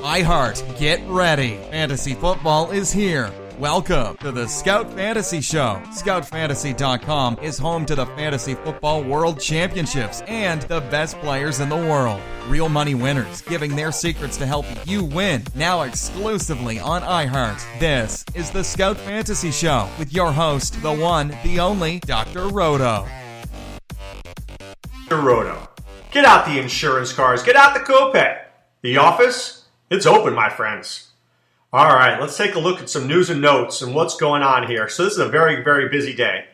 iHeart, get ready. Fantasy football is here. Welcome to the Scout Fantasy Show. ScoutFantasy.com is home to the Fantasy Football World Championships and the best players in the world. Real money winners giving their secrets to help you win. Now exclusively on iHeart. This is the Scout Fantasy Show with your host, the one, the only, Dr. Roto. Dr. Roto. Get out the insurance cards. Get out the copay. The office, it's open, my friends. All right, let's take a look at some news and notes and what's going on here. So this is a very, very busy day.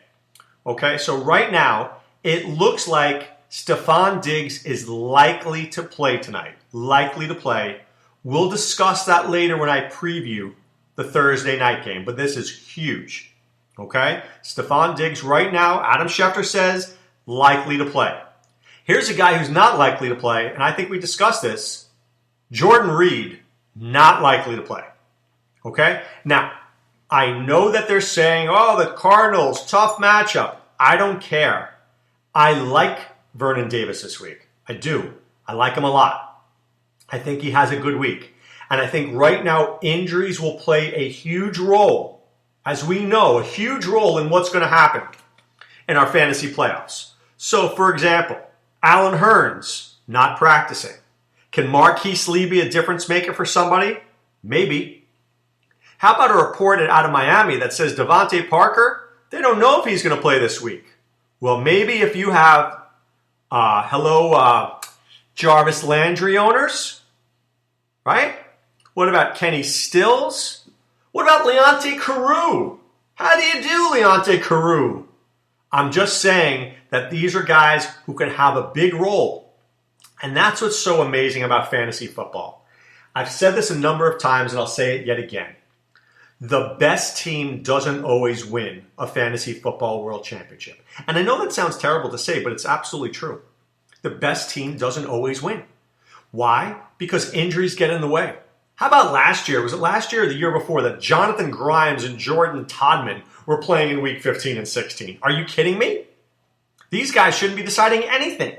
Okay, so right now, it looks like Stefon Diggs is likely to play tonight. Likely to play. We'll discuss that later when I preview the Thursday night game, but this is huge. Okay, Stefon Diggs right now, Adam Schefter says, likely to play. Here's a guy who's not likely to play, and I think we discussed this. Jordan Reed, not likely to play. Okay? Now, I know that they're saying, oh, the Cardinals, tough matchup. I don't care. I like Vernon Davis this week. I do. I like him a lot. I think he has a good week. And I think right now, injuries will play a huge role, as we know, a huge role in what's going to happen in our fantasy playoffs. So, for example, Allen Hurns, not practicing. Can Marquise Lee be a difference maker for somebody? Maybe. How about a report out of Miami that says Devontae Parker, they don't know if he's going to play this week. Well, maybe if you have, Jarvis Landry owners, right? What about Kenny Stills? What about Leonte Carroo? How do you do, Leonte Carroo? I'm just saying that these are guys who can have a big role. And that's what's so amazing about fantasy football. I've said this a number of times and I'll say it yet again. The best team doesn't always win a fantasy football world championship. And I know that sounds terrible to say, but it's absolutely true. The best team doesn't always win. Why? Because injuries get in the way. How about last year? Was it last year or the year before that Jonathan Grimes and Jordan Todman were playing in week 15 and 16? Are you kidding me? These guys shouldn't be deciding anything.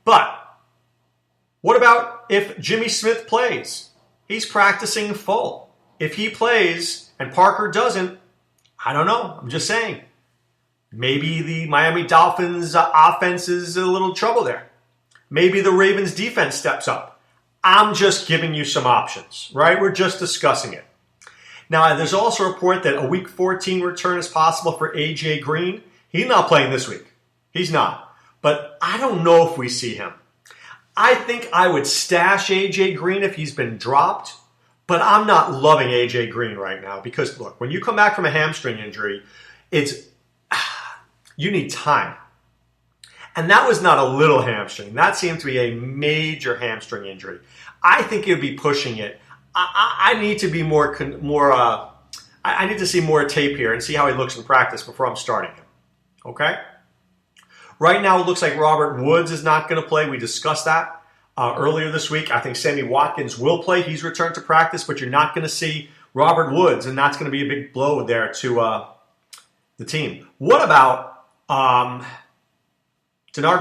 But what about if Jimmy Smith plays? He's practicing full. If he plays and Parker doesn't, I don't know. I'm just saying. Maybe the Miami Dolphins offense is a little trouble there. Maybe the Ravens defense steps up. I'm just giving you some options, right? We're just discussing it. Now, there's also a report that a week 14 return is possible for A.J. Green. He's not playing this week. He's not. But I don't know if we see him. I think I would stash A.J. Green if he's been dropped. But I'm not loving A.J. Green right now because, look, when you come back from a hamstring injury, you need time. And that was not a little hamstring. That seemed to be a major hamstring injury. I think he'd be pushing it. I need to be I need to see more tape here and see how he looks in practice before I'm starting him. Okay? Right now, it looks like Robert Woods is not going to play. We discussed that. Earlier this week, I think Sammy Watkins will play. He's returned to practice, but you're not going to see Robert Woods, and that's going to be a big blow there to the team. What about Denard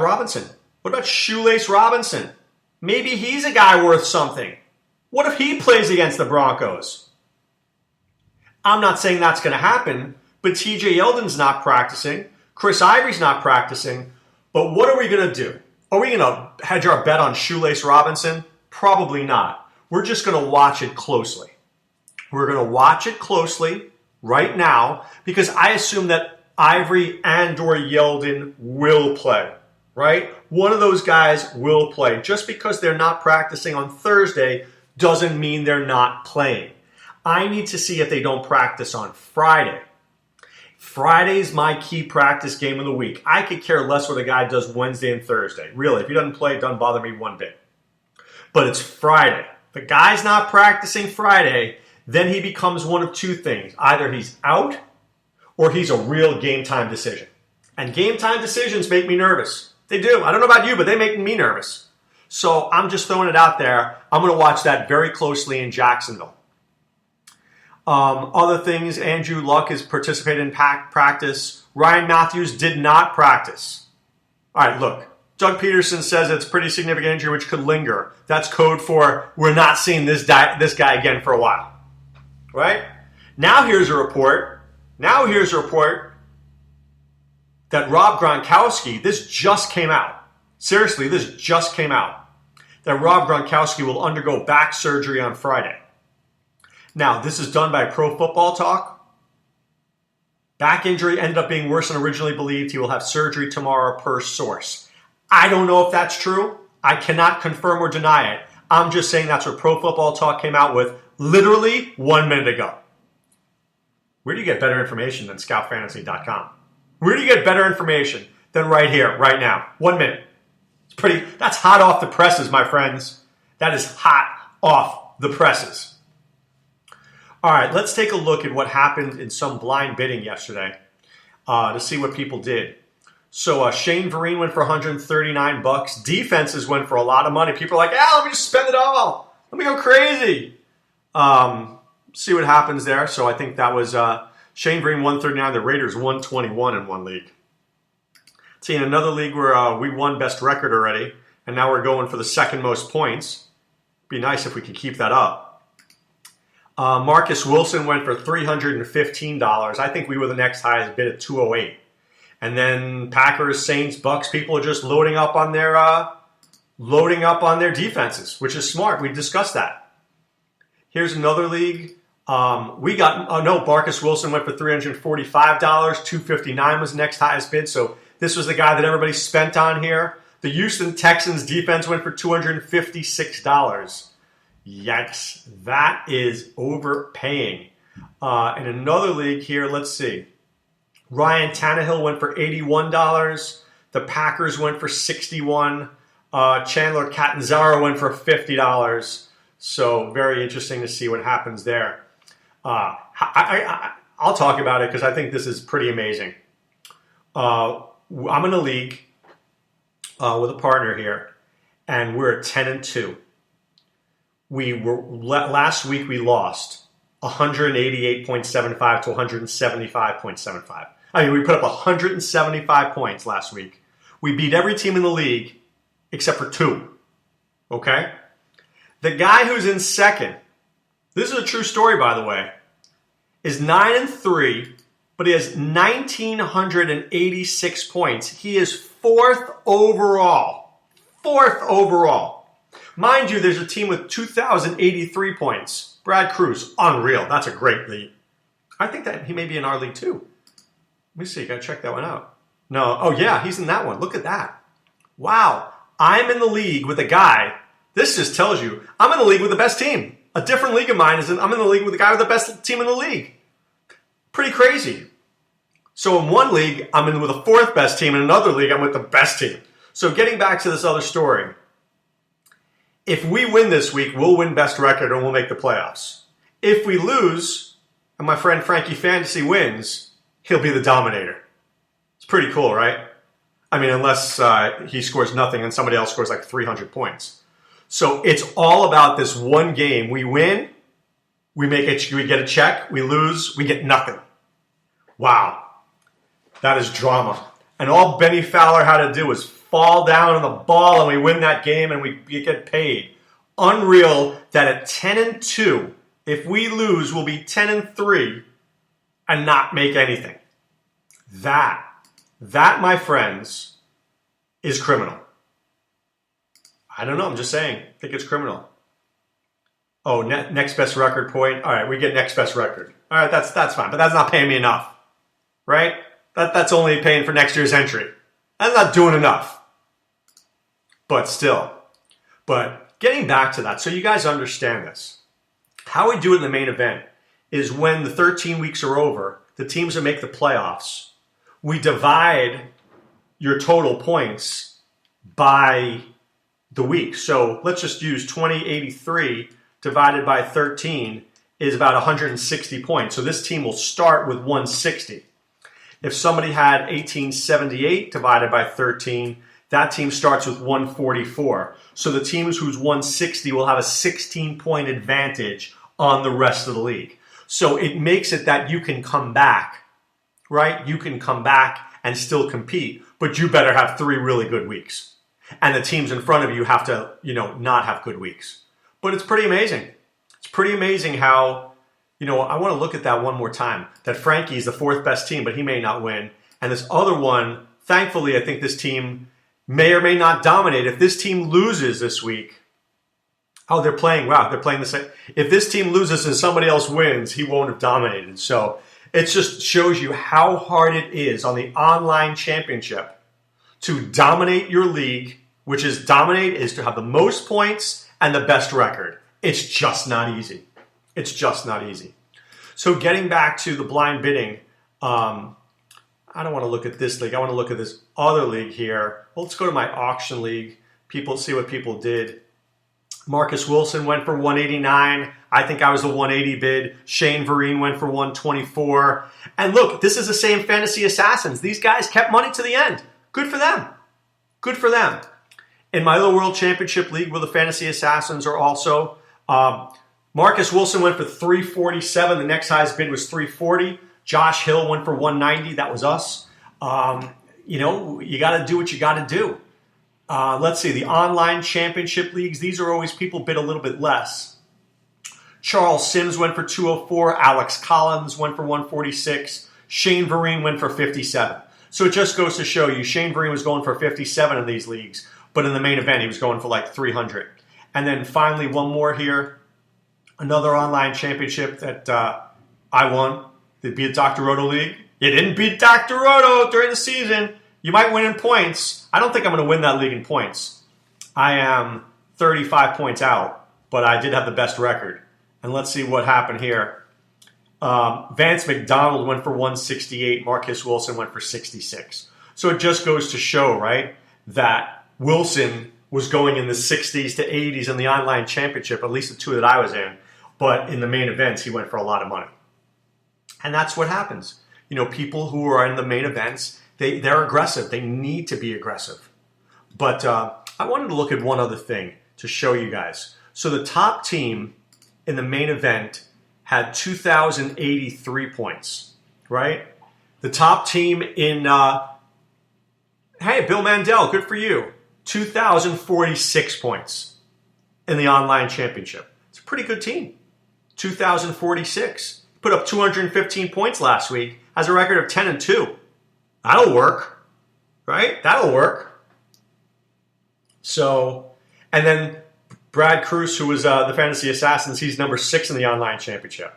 Robinson? What about Shoelace Robinson? Maybe he's a guy worth something. What if he plays against the Broncos? I'm not saying that's going to happen, but TJ Yeldon's not practicing. Chris Ivory's not practicing. But what are we going to do? Are we going to hedge our bet on Shoelace Robinson? Probably not. We're just going to watch it closely. We're going to watch it closely right now because I assume that Ivory and or Yeldon will play, right? One of those guys will play. Just because they're not practicing on Thursday doesn't mean they're not playing. I need to see if they don't practice on Friday. Friday's my key practice game of the week. I could care less what a guy does Wednesday and Thursday. Really, if he doesn't play, it doesn't bother me one bit. But it's Friday. If a guy's not practicing Friday, then he becomes one of two things. Either he's out or he's a real game time decision. And game time decisions make me nervous. They do. I don't know about you, but they make me nervous. So I'm just throwing it out there. I'm going to watch that very closely in Jacksonville. Other things, Andrew Luck has participated in practice. Ryan Matthews did not practice. All right, look, Doug Peterson says it's a pretty significant injury which could linger. That's code for we're not seeing this guy again for a while. Right? Now here's a report. That Rob Gronkowski, this just came out. Seriously, this just came out. That Rob Gronkowski will undergo back surgery on Friday. Now, this is done by Pro Football Talk. Back injury ended up being worse than originally believed. He will have surgery tomorrow per source. I don't know if that's true. I cannot confirm or deny it. I'm just saying that's what Pro Football Talk came out with literally 1 minute ago. Where do you get better information than scoutfantasy.com? Where do you get better information than right here, right now? 1 minute. That's hot off the presses, my friends. That is hot off the presses. All right, let's take a look at what happened in some blind bidding yesterday to see what people did. So Shane Vereen went for $139. Defenses went for a lot of money. People are like, let me just spend it all. Let me go crazy. See what happens there. So I think that was Shane Vereen 139. The Raiders 121 in one league. See, in another league where we won best record already, and now we're going for the second most points. Be nice if we could keep that up. Marcus Wilson went for $315. I think we were the next highest bid at $208. And then Packers, Saints, Bucks, people are just loading up on their defenses, which is smart. We discussed that. Here's another league. Marcus Wilson went for $345. $259 was the next highest bid. So this was the guy that everybody spent on here. The Houston Texans defense went for $256. Yikes. That is overpaying. In another league here, let's see. Ryan Tannehill went for $81. The Packers went for $61. Chandler Catanzaro went for $50. So very interesting to see what happens there. I'll talk about it because I think this is pretty amazing. I'm in a league with a partner here, and we're at 10-2. Last week we lost 188.75 to 175.75. I mean, we put up 175 points last week. We beat every team in the league except for 2. Okay? The guy who's in second, this is a true story, by the way, is 9-3, but he has 1,986 points. He is 4th overall. 4th overall. Mind you, there's a team with 2,083 points. Brad Cruz, unreal. That's a great league. I think that he may be in our league too. Let me see. Got to check that one out. No. Oh, yeah. He's in that one. Look at that. Wow. I'm in the league with a guy. This just tells you I'm in the league with the best team. A different league of mine is I'm in the league with the guy with the best team in the league. Pretty crazy. So in one league, I'm in with the 4th best team. In another league, I'm with the best team. So getting back to this other story. If we win this week, we'll win best record and we'll make the playoffs. If we lose, and my friend Frankie Fantasy wins, he'll be the dominator. It's pretty cool, right? I mean, unless he scores nothing and somebody else scores like 300 points. So it's all about this one game. We win, we get a check. We lose, we get nothing. Wow. That is drama. And all Benny Fowler had to do was fall down on the ball and we win that game and we get paid. Unreal that at 10-2, if we lose, we'll be 10-3 and not make anything. That, my friends, is criminal. I don't know. I'm just saying. I think it's criminal. Oh, next best record point. All right, we get next best record. All right, that's fine, but that's not paying me enough, right? That's only paying for next year's entry. That's not doing enough. But still. But getting back to that, so you guys understand this. How we do it in the main event is when the 13 weeks are over, the teams that make the playoffs, we divide your total points by the week. So let's just use 2083 divided by 13 is about 160 points. So this team will start with 160. If somebody had 1878 divided by 13, that team starts with 144. So the teams who's 160 will have a 16-point advantage on the rest of the league. So it makes it that you can come back, right? You can come back and still compete, but you better have 3 really good weeks. And the teams in front of you have to, not have good weeks. But it's pretty amazing. It's pretty amazing how, I want to look at that one more time. That Frankie's the fourth best team, but he may not win. And this other one, thankfully, I think this team may or may not dominate. If this team loses this week, they're playing the same. If this team loses and somebody else wins, he won't have dominated. So it just shows you how hard it is on the online championship to dominate your league, which is to have the most points and the best record. It's just not easy. It's just not easy. So getting back to the blind bidding, I don't want to look at this league. I want to look at this other league here. Let's go to my auction league. See what people did. Marcus Wilson went for 189. I think I was the 180 bid. Shane Vereen went for 124. And look, this is the same Fantasy Assassins. These guys kept money to the end. Good for them. Good for them. In my little World Championship League, where the Fantasy Assassins are also, Marcus Wilson went for 347. The next highest bid was 340. Josh Hill went for 190. That was us. You got to do what you got to do. Let's see, the online championship leagues, these are always people bid a little bit less. Charles Sims went for 204. Alex Collins went for 146. Shane Vereen went for 57. So it just goes to show you, Shane Vereen was going for 57 in these leagues, but in the main event, he was going for like 300. And then finally, one more here. Another online championship that I won. They beat Dr. Roto League. You didn't beat Dr. Roto during the season. You might win in points. I don't think I'm going to win that league in points. I am 35 points out, but I did have the best record. And let's see what happened here. Vance McDonald went for 168. Marcus Wilson went for 66. So it just goes to show, right, that Wilson was going in the 60s to 80s in the online championship, at least the two that I was in. But in the main events, he went for a lot of money. And that's what happens. People who are in the main events, they're aggressive. They need to be aggressive. But I wanted to look at one other thing to show you guys. So the top team in the main event had 2,083 points, right? The top team in, Bill Mandel, good for you, 2,046 points in the online championship. It's a pretty good team, 2,046. Put up 215 points last week, has a record of 10-2. That'll work, right? That'll work. So, and then Brad Cruz, who was the Fantasy Assassins, he's number 6 in the online championship.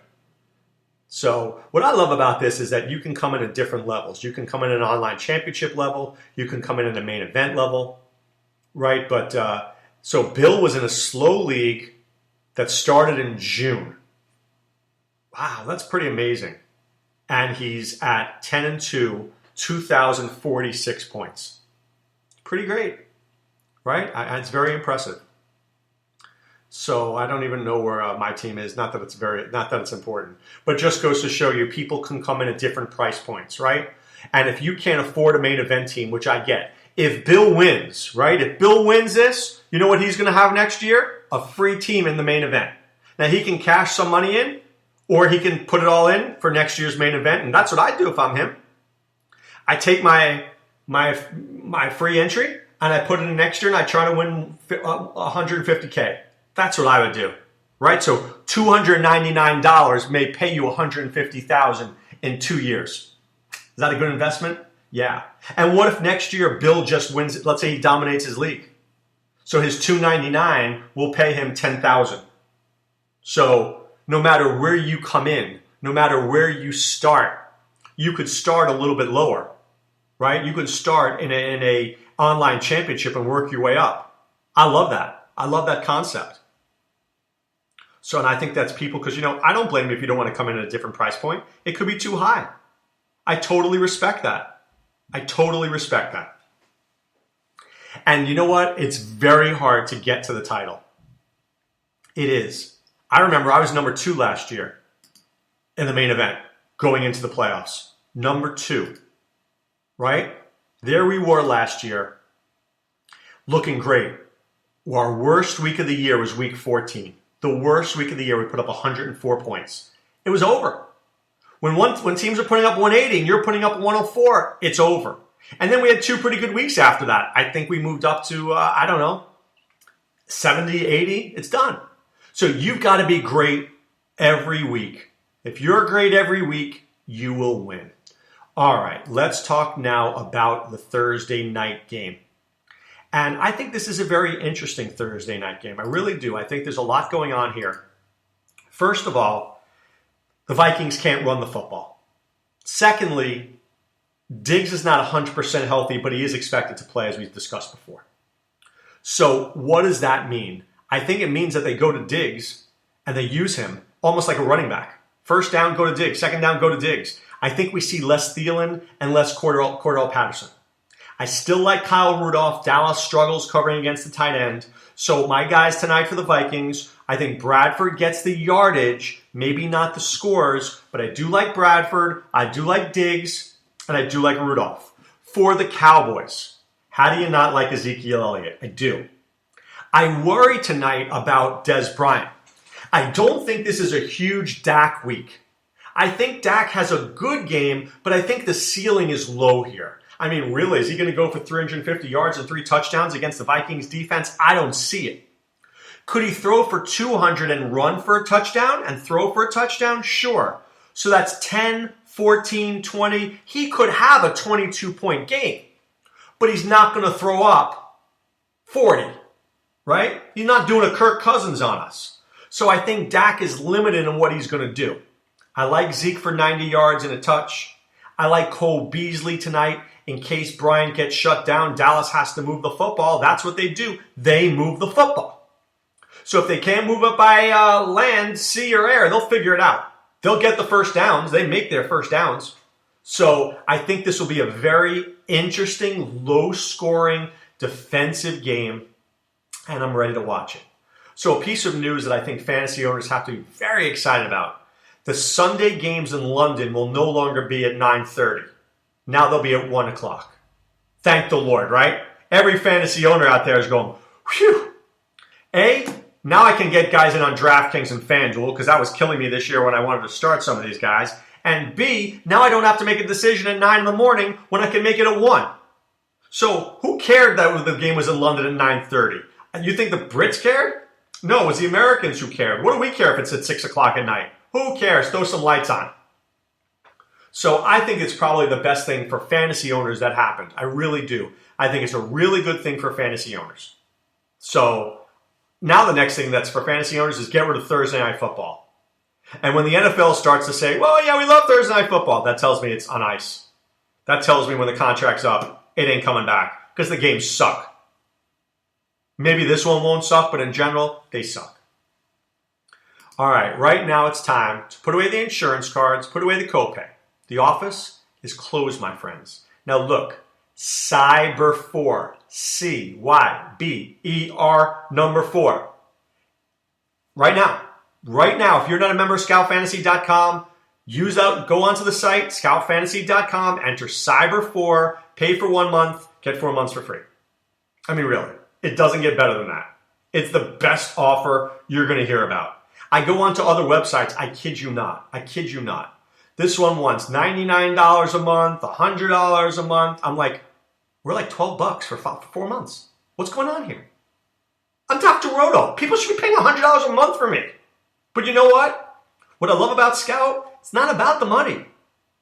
So what I love about this is that you can come in at different levels. You can come in at an online championship level. You can come in at a main event level, right? But so Bill was in a slow league that started in June. Wow, that's pretty amazing. And he's at 10-2, 2,046 points. Pretty great, right? It's very impressive. So I don't even know where my team is. Not that it's important, but it just goes to show you people can come in at different price points, right? And if you can't afford a main event team, which I get, if Bill wins, right? If Bill wins this, you know what he's going to have next year? A free team in the main event. Now he can cash some money in, or he can put it all in for next year's main event, and that's what I do if I'm him. I take my free entry and I put it in next year, and I try to win 150K. That's what I would do, right? So $299 may pay you $150,000 in 2 years. Is that a good investment? Yeah. And what if next year Bill just wins it? Let's say he dominates his league. So his $299 will pay him $10,000. So no matter where you come in, no matter where you start, you could start a little bit lower, right? You could start in a online championship and work your way up. I love that. I love that concept. So, and I think that's people, because, I don't blame you if you don't want to come in at a different price point. It could be too high. I totally respect that. I totally respect that. And you know what? It's very hard to get to the title. It is. I remember I was number 2 last year in the main event going into the playoffs. Number 2, right? There we were last year looking great. Our worst week of the year was week 14. The worst week of the year, we put up 104 points. It was over. When teams are putting up 180 and you're putting up 104, it's over. And then we had 2 pretty good weeks after that. I think we moved up to, 70, 80. It's done. So you've got to be great every week. If you're great every week, you will win. All right, let's talk now about the Thursday night game. And I think this is a very interesting Thursday night game. I really do. I think there's a lot going on here. First of all, the Vikings can't run the football. Secondly, Diggs is not 100% healthy, but he is expected to play, as we've discussed before. So what does that mean? I think it means that they go to Diggs and they use him almost like a running back. First down, go to Diggs. Second down, go to Diggs. I think we see less Thielen and less Cordell Patterson. I still like Kyle Rudolph. Dallas struggles covering against the tight end. So my guys tonight for the Vikings, I think Bradford gets the yardage, maybe not the scores, but I do like Bradford, I do like Diggs, and I do like Rudolph. For the Cowboys, how do you not like Ezekiel Elliott? I do. I worry tonight about Dez Bryant. I don't think this is a huge Dak week. I think Dak has a good game, but I think the ceiling is low here. I mean, really, is he going to go for 350 yards and 3 touchdowns against the Vikings defense? I don't see it. Could he throw for 200 and run for a touchdown and throw for a touchdown? Sure. So that's 10, 14, 20. He could have a 22-point game, but he's not going to throw up 40, right? He's not doing a Kirk Cousins on us. So I think Dak is limited in what he's going to do. I like Zeke for 90 yards and a touch. I like Cole Beasley tonight in case Bryant gets shut down. Dallas has to move the football. That's what they do. They move the football. So if they can't move it by land, sea, or air, they'll figure it out. They'll get the first downs. They make their first downs. So I think this will be a very interesting, low-scoring, defensive game, and I'm ready to watch it. So a piece of news that I think fantasy owners have to be very excited about. The Sunday games in London will no longer be at 9:30. Now they'll be at 1 o'clock. Thank the Lord, right? Every fantasy owner out there is going, whew. Now I can get guys in on DraftKings and FanDuel because that was killing me this year when I wanted to start some of these guys. And B, now I don't have to make a decision at 9 in the morning when I can make it at 1. So who cared that the game was in London at 9:30? And you think the Brits cared? No, it was the Americans who cared. What do we care if it's at 6 o'clock at night? Who cares? Throw some lights on. So I think it's probably the best thing for fantasy owners that happened. I really do. I think it's a really good thing for fantasy owners. So now the next thing that's for fantasy owners is get rid of Thursday Night Football. And when the NFL starts to say, well, yeah, we love Thursday Night Football, that tells me it's on ice. That tells me when the contract's up, it ain't coming back because the games suck. Maybe this one won't suck, but in general, they suck. All right, right now it's time to put away the insurance cards, put away the copay. The office is closed, my friends. Now look, Cyber 4, C-Y-B-E-R number 4. Right now, if you're not a member of ScoutFantasy.com, go onto the site, ScoutFantasy.com, enter Cyber 4, pay for 1 month, get 4 months for free. I mean, really, it doesn't get better than that. It's the best offer you're going to hear about. I go onto other websites, I kid you not. This one wants $99 a month, $100 a month. I'm like, we're like $12 for 4 months. What's going on here? I'm Dr. Roto. People should be paying $100 a month for me. But you know what? What I love about Scout, it's not about the money.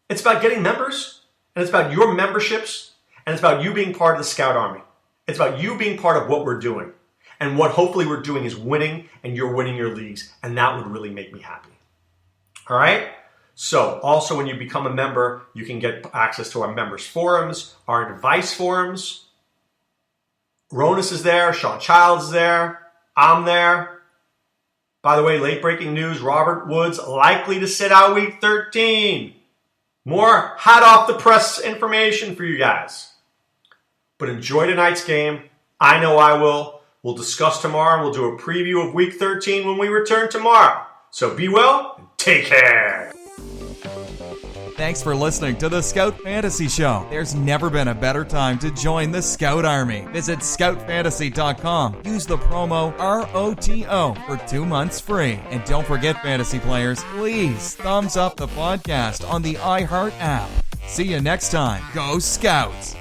It's about getting members, and it's about your memberships, and it's about you being part of the Scout Army. It's about you being part of what we're doing. And what hopefully we're doing is winning, and you're winning your leagues, and that would really make me happy. All right? So, also when you become a member, you can get access to our members' forums, our advice forums. Ronus is there, Sean Childs is there, I'm there. By the way, late breaking news, Robert Woods likely to sit out week 13. More hot off the press information for you guys. But enjoy tonight's game. I know I will. We'll discuss tomorrow, and we'll do a preview of week 13 when we return tomorrow. So be well and take care. Thanks for listening to the Scout Fantasy Show. There's never been a better time to join the Scout Army. Visit ScoutFantasy.com. Use the promo ROTO for 2 months free. And don't forget, fantasy players, please thumbs up the podcast on the iHeart app. See you next time. Go Scouts!